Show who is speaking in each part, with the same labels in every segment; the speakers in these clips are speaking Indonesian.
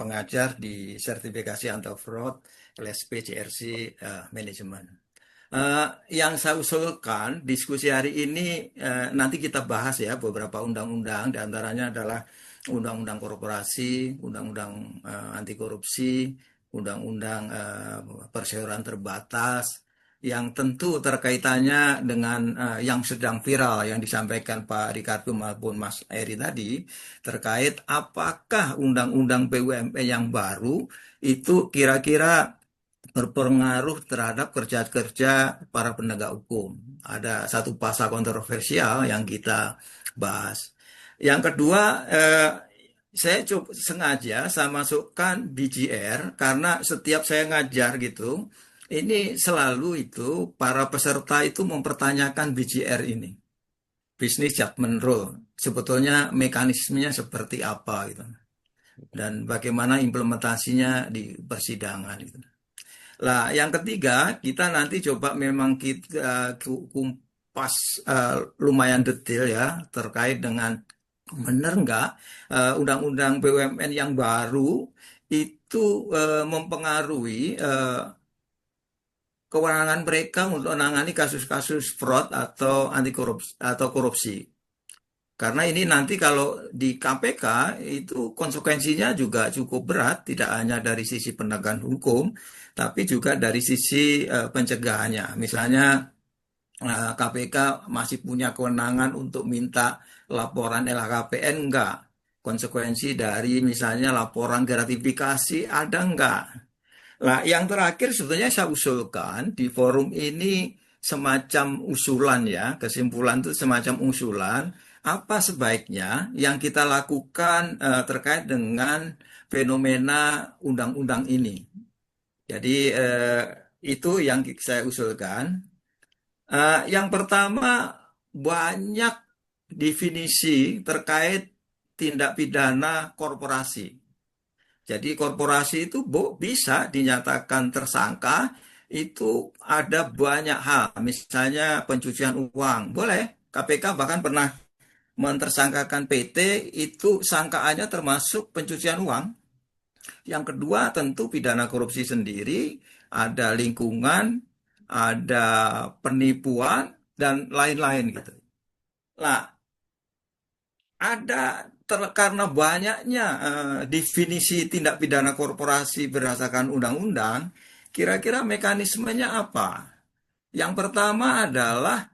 Speaker 1: pengajar di sertifikasi anti fraud LSP JRC Manajemen. Eh, yang saya usulkan diskusi hari ini nanti kita bahas ya beberapa undang-undang, di antaranya adalah undang-undang korporasi, undang-undang anti korupsi, undang-undang perseroan terbatas, yang tentu terkaitannya dengan yang sedang viral yang disampaikan Pak Ricardo maupun Mas Eri tadi, terkait apakah undang-undang BUMN yang baru itu kira-kira berpengaruh terhadap kerja-kerja para penegak hukum. Ada satu pasal kontroversial yang kita bahas. Yang kedua, saya coba sengaja saya masukkan BGR karena setiap saya ngajar gitu, ini selalu itu para peserta itu mempertanyakan BGR ini, Business Judgment Rule. Sebetulnya mekanismenya seperti apa gitu, dan bagaimana implementasinya di persidangan gitu. Lah, yang ketiga, kita nanti coba memang kita kumpas lumayan detail ya terkait dengan benar nggak undang-undang BUMN yang baru itu mempengaruhi kewenangan mereka untuk menangani kasus-kasus fraud atau anti korupsi atau korupsi. Karena ini nanti kalau di KPK itu konsekuensinya juga cukup berat, tidak hanya dari sisi penegakan hukum, tapi juga dari sisi pencegahannya. Misalnya KPK masih punya kewenangan untuk minta laporan LHKPN enggak? Konsekuensi dari misalnya laporan gratifikasi ada enggak? Nah, yang terakhir sebetulnya saya usulkan di forum ini semacam usulan ya, kesimpulan itu semacam usulan, apa sebaiknya yang kita lakukan terkait dengan fenomena undang-undang ini. Jadi itu yang saya usulkan. Yang pertama, banyak definisi terkait tindak pidana korporasi. Jadi korporasi itu bisa dinyatakan tersangka, itu ada banyak hal, misalnya pencucian uang. Boleh, KPK bahkan pernah mentersangkakan PT, itu sangkaannya termasuk pencucian uang. Yang kedua tentu pidana korupsi sendiri, ada lingkungan, ada penipuan, dan lain-lain gitu. Nah, karena banyaknya definisi tindak pidana korporasi berdasarkan undang-undang, kira-kira mekanismenya apa? Yang pertama adalah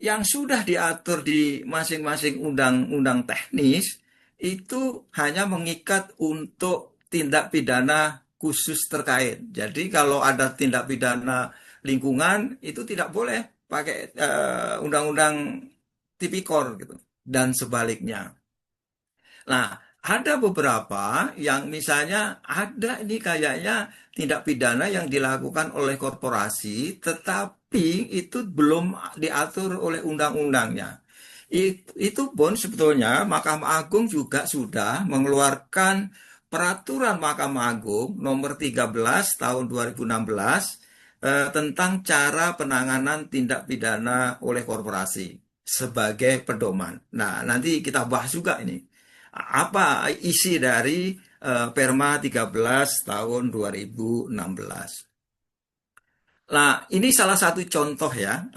Speaker 1: yang sudah diatur di masing-masing undang-undang teknis itu hanya mengikat untuk tindak pidana khusus terkait. Jadi kalau ada tindak pidana lingkungan itu tidak boleh pakai undang-undang tipikor gitu dan sebaliknya. Nah, ada beberapa yang misalnya ada ini kayaknya tindak pidana yang dilakukan oleh korporasi, tetapi itu belum diatur oleh undang-undangnya. Itu pun sebetulnya Mahkamah Agung juga sudah mengeluarkan peraturan Mahkamah Agung nomor 13 tahun 2016 tentang cara penanganan tindak pidana oleh korporasi sebagai pedoman. Nah, nanti kita bahas juga ini apa isi dari Perma 13 tahun 2016. Nah, ini salah satu contoh ya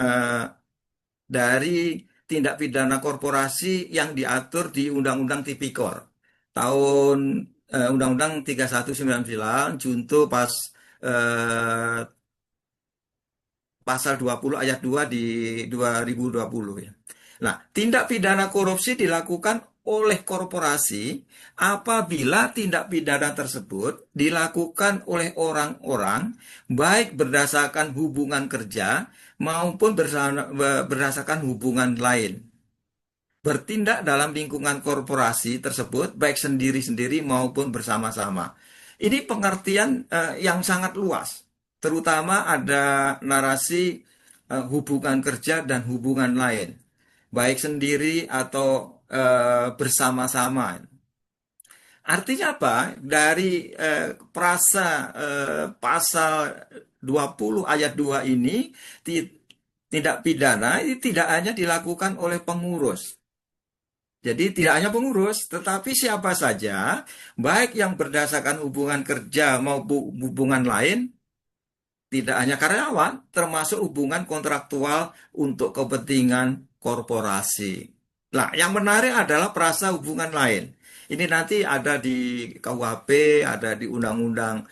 Speaker 1: dari tindak pidana korporasi yang diatur di Undang-Undang Tipikor tahun Undang-Undang 3199 junto eh, pasal 20 ayat 2 di 2020 ya. Nah, tindak pidana korupsi dilakukan oleh korporasi apabila tindak pidana tersebut dilakukan oleh orang-orang baik berdasarkan hubungan kerja maupun berdasarkan hubungan lain. Bertindak dalam lingkungan korporasi tersebut baik sendiri-sendiri maupun bersama-sama. Ini pengertian yang sangat luas. Terutama ada narasi hubungan kerja dan hubungan lain, baik sendiri atau bersama-sama. Artinya apa? Dari pasal 20 ayat 2 ini, tindak pidana ini tidak hanya dilakukan oleh pengurus, Jadi tidak hanya pengurus, tetapi siapa saja, baik yang berdasarkan hubungan kerja maupun hubungan lain, tidak hanya karyawan, termasuk hubungan kontraktual untuk kepentingan korporasi. Nah, yang menarik adalah perasa hubungan lain. Ini nanti ada di KUHP, ada di Undang-Undang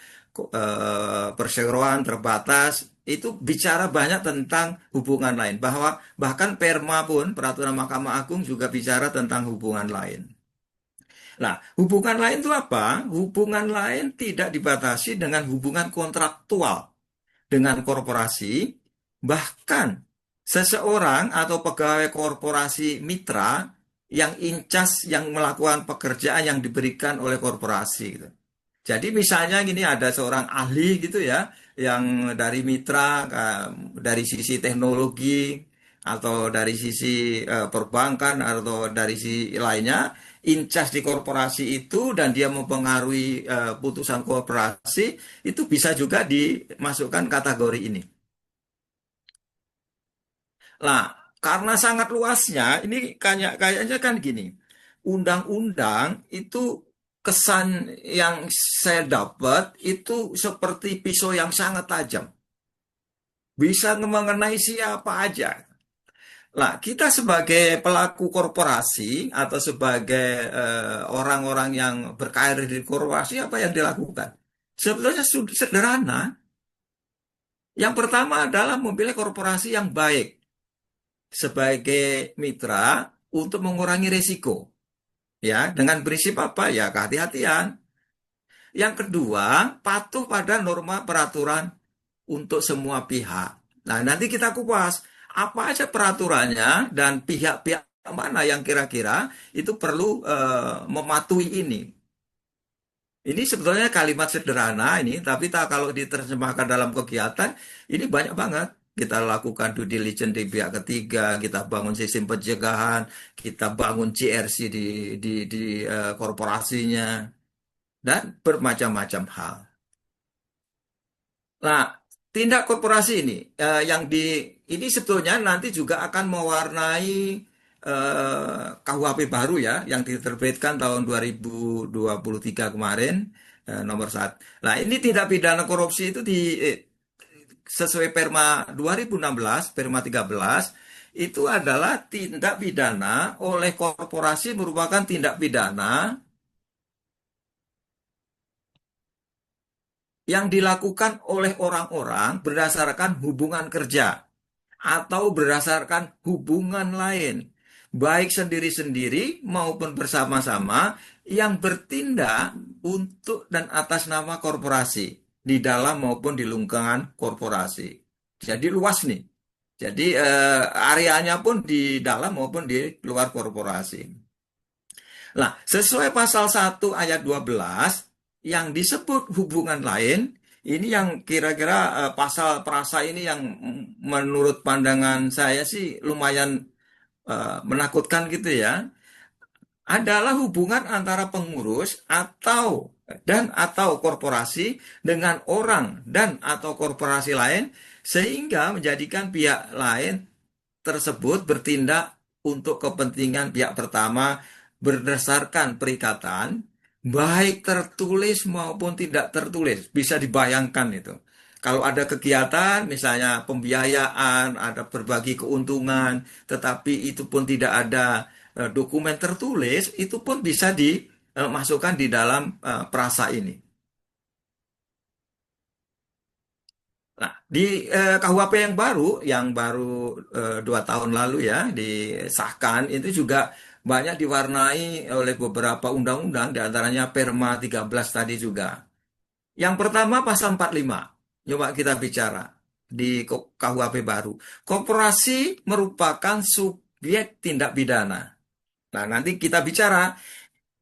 Speaker 1: Perseroan Terbatas, itu bicara banyak tentang hubungan lain. Bahwa bahkan Perma pun, Peraturan Mahkamah Agung juga bicara tentang hubungan lain. Nah, hubungan lain itu apa? Hubungan lain tidak dibatasi dengan hubungan kontraktual dengan korporasi, bahkan seseorang atau pegawai korporasi mitra yang incas yang melakukan pekerjaan yang diberikan oleh korporasi gitu. Jadi misalnya gini ada seorang ahli gitu ya yang dari mitra dari sisi teknologi atau dari sisi perbankan atau dari sisi lainnya incas di korporasi itu dan dia mempengaruhi putusan korporasi itu bisa juga dimasukkan kategori ini. Nah, karena sangat luasnya, ini kayaknya kan gini, undang-undang itu kesan yang saya dapat itu seperti pisau yang sangat tajam, bisa mengenai siapa aja. Nah, kita sebagai pelaku korporasi atau sebagai orang-orang yang berkarir di korporasi, apa yang dilakukan? Sebetulnya sederhana. Yang pertama adalah memilih korporasi yang baik sebagai mitra untuk mengurangi risiko. Ya, dengan prinsip apa? Ya, kehati-hatian. Yang kedua, patuh pada norma peraturan untuk semua pihak. Nah, nanti kita kupas apa aja peraturannya dan pihak-pihak mana yang kira-kira itu perlu mematuhi ini. Ini sebetulnya kalimat sederhana ini, tapi tak kalau diterjemahkan dalam kegiatan, ini banyak banget. Kita lakukan due diligence di pihak ketiga, kita bangun sistem pencegahan, kita bangun CRC di korporasinya, dan bermacam-macam hal. Nah, tindak korporasi ini yang ini sebetulnya nanti juga akan mewarnai KUHP baru ya yang diterbitkan tahun 2023 kemarin nomor 1. Nah, ini tindak pidana korupsi itu sesuai Perma 2016, Perma 13 itu adalah tindak pidana oleh korporasi merupakan tindak pidana yang dilakukan oleh orang-orang berdasarkan hubungan kerja atau berdasarkan hubungan lain, baik sendiri-sendiri maupun bersama-sama yang bertindak untuk dan atas nama korporasi di dalam maupun di lingkungan korporasi. Jadi luas nih. Jadi areanya pun di dalam maupun di luar korporasi. Nah, sesuai pasal 1 ayat 12 yang disebut hubungan lain, ini yang kira-kira pasal perasa ini yang menurut pandangan saya sih lumayan menakutkan gitu ya, adalah hubungan antara pengurus atau korporasi dengan orang dan atau korporasi lain sehingga menjadikan pihak lain tersebut bertindak untuk kepentingan pihak pertama berdasarkan perikatan, baik tertulis maupun tidak tertulis. Bisa dibayangkan itu. Kalau ada kegiatan, misalnya pembiayaan, ada berbagi keuntungan, tetapi itu pun tidak ada dokumen tertulis, itu pun bisa dimasukkan di dalam perasa ini. Nah, di KUHP yang baru 2 tahun lalu ya disahkan itu juga banyak diwarnai oleh beberapa undang-undang, diantaranya Perma 13 tadi juga. Yang pertama pasal 45, coba kita bicara di KUHP baru. Korporasi merupakan subjek tindak pidana. Nah, nanti kita bicara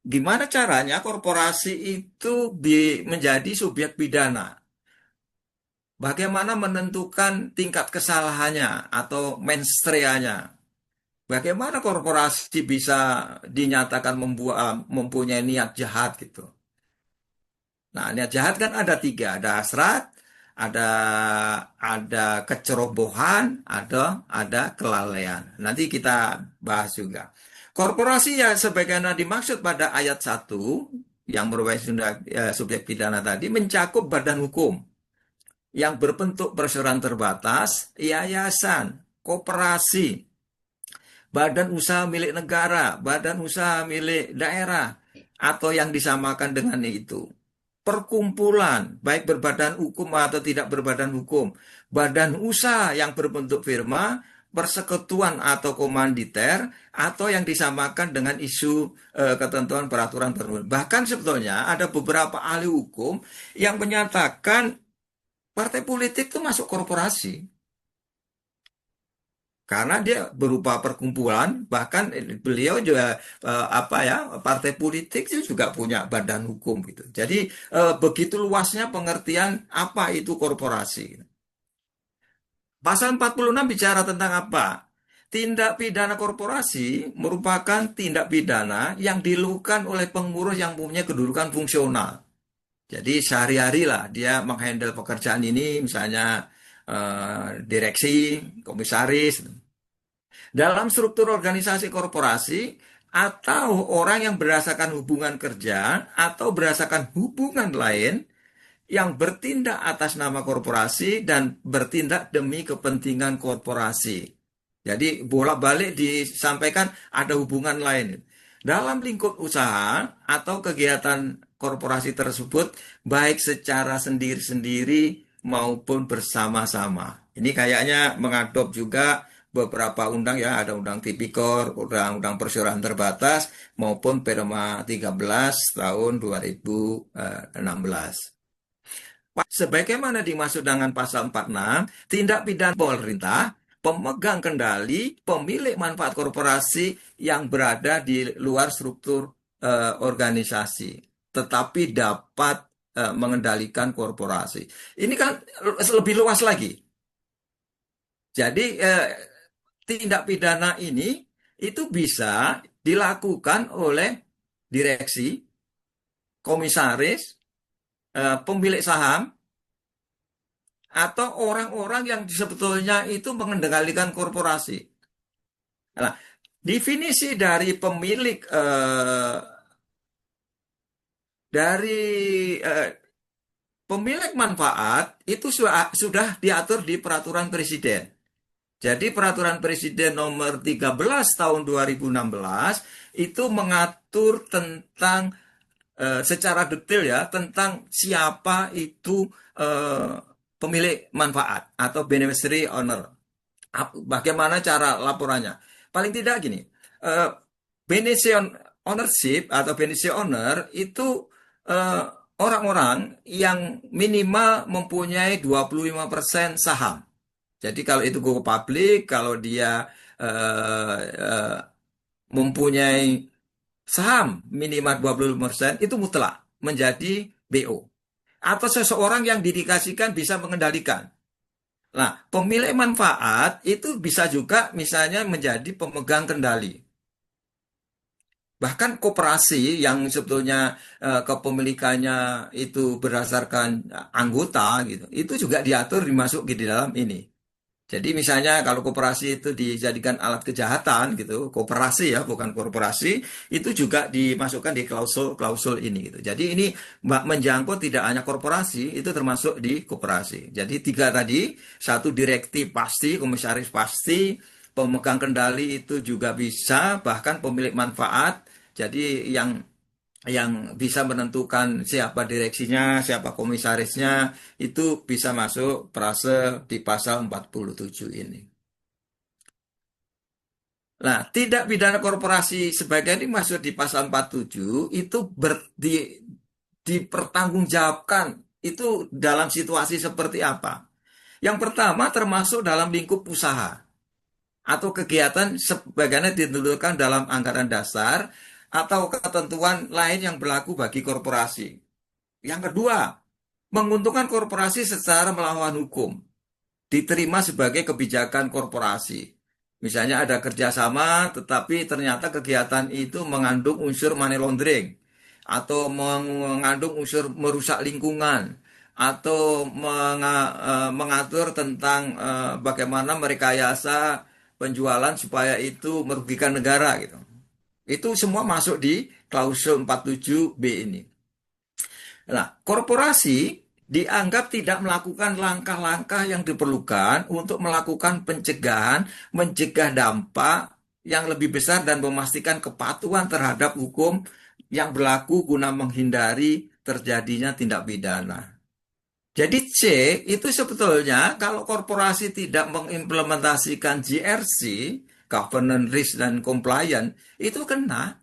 Speaker 1: gimana caranya korporasi itu menjadi subjek pidana. Bagaimana menentukan tingkat kesalahannya atau mensreanya? Bagaimana korporasi bisa dinyatakan mempunyai niat jahat gitu? Nah, niat jahat kan ada tiga, ada hasrat, ada ada kecerobohan, ada kelalaian. Nanti kita bahas juga. Korporasi ya sebagaimana dimaksud pada ayat 1 yang merupakan subjek pidana tadi mencakup badan hukum yang berbentuk perseroan terbatas, yayasan, koperasi, badan usaha milik negara, badan usaha milik daerah, atau yang disamakan dengan itu. Perkumpulan, baik berbadan hukum atau tidak berbadan hukum, badan usaha yang berbentuk firma, persekutuan atau komanditer, atau yang disamakan dengan isu ketentuan peraturan tertentu. Bahkan sebetulnya ada beberapa ahli hukum yang menyatakan partai politik itu masuk korporasi. Karena dia berupa perkumpulan, bahkan beliau juga apa ya, partai politik itu juga punya badan hukum gitu. Jadi begitu luasnya pengertian apa itu korporasi. Pasal 46 bicara tentang apa? Tindak pidana korporasi merupakan tindak pidana yang dilakukan oleh pengurus yang mempunyai kedudukan fungsional. Jadi sehari-hari lah dia menghandle pekerjaan ini, misalnya direksi, komisaris. Dalam struktur organisasi korporasi atau orang yang berdasarkan hubungan kerja atau berdasarkan hubungan lain yang bertindak atas nama korporasi dan bertindak demi kepentingan korporasi. Jadi bolak-balik disampaikan ada hubungan lain. Dalam lingkup usaha atau kegiatan korporasi tersebut baik secara sendiri-sendiri maupun bersama-sama. Ini kayaknya mengadop juga beberapa undang ya, ada undang tipikor, undang-undang persyaratan terbatas maupun Perma 13 tahun 2016. Sebagaimana dimaksud dengan pasal 46, tindak pidana pemerintah, pemegang kendali, pemilik manfaat korporasi yang berada di luar struktur organisasi, tetapi dapat mengendalikan korporasi. Ini kan lebih luas lagi. Jadi tindak pidana ini itu bisa dilakukan oleh direksi, komisaris, pemilik saham, atau orang-orang yang sebetulnya itu mengendalikan korporasi. Nah, definisi dari pemilik dari eh, pemilik manfaat itu sudah diatur di peraturan presiden. Jadi peraturan presiden nomor 13 tahun 2016 itu mengatur tentang secara detail ya tentang siapa itu eh, pemilik manfaat atau beneficiary owner. Bagaimana cara laporannya? Paling tidak gini, eh, beneficiary ownership atau beneficiary owner itu eh, orang-orang yang minimal mempunyai 25% saham. Jadi kalau itu go public, kalau dia eh, eh, mempunyai saham minimal 25% itu mutlak menjadi BO. Atau seseorang yang didikasikan bisa mengendalikan. Nah, pemilik manfaat itu bisa juga misalnya menjadi pemegang kendali. Bahkan koperasi yang sebetulnya kepemilikannya itu berdasarkan anggota gitu, itu juga diatur dimasuk di dalam ini. Jadi misalnya kalau koperasi itu dijadikan alat kejahatan gitu, koperasi ya bukan korporasi, itu juga dimasukkan di klausul-klausul ini gitu. Jadi ini menjangkau tidak hanya korporasi, itu termasuk di koperasi. Jadi tiga tadi, satu direktif pasti, komisaris pasti, pemegang kendali itu juga bisa, bahkan pemilik manfaat. Jadi yang bisa menentukan siapa direksinya, siapa komisarisnya, itu bisa masuk prase di pasal 47 ini. Nah, tidak pidana korporasi sebagai ini masuk di pasal 47 itu dipertanggungjawabkan itu dalam situasi seperti apa. Yang pertama termasuk dalam lingkup usaha atau kegiatan sebagaimana ditentukan dalam anggaran dasar atau ketentuan lain yang berlaku bagi korporasi. Yang kedua, menguntungkan korporasi secara melawan hukum, diterima sebagai kebijakan korporasi. Misalnya ada kerjasama, tetapi ternyata kegiatan itu mengandung unsur money laundering, atau mengandung unsur merusak lingkungan, atau mengatur tentang bagaimana merekayasa penjualan supaya itu merugikan negara gitu. Itu semua masuk di klausul 47B ini. Nah, korporasi dianggap tidak melakukan langkah-langkah yang diperlukan untuk melakukan pencegahan, mencegah dampak yang lebih besar dan memastikan kepatuhan terhadap hukum yang berlaku guna menghindari terjadinya tindak pidana. Jadi C itu sebetulnya kalau korporasi tidak mengimplementasikan GRC, Governance Risk dan Compliance, itu kena.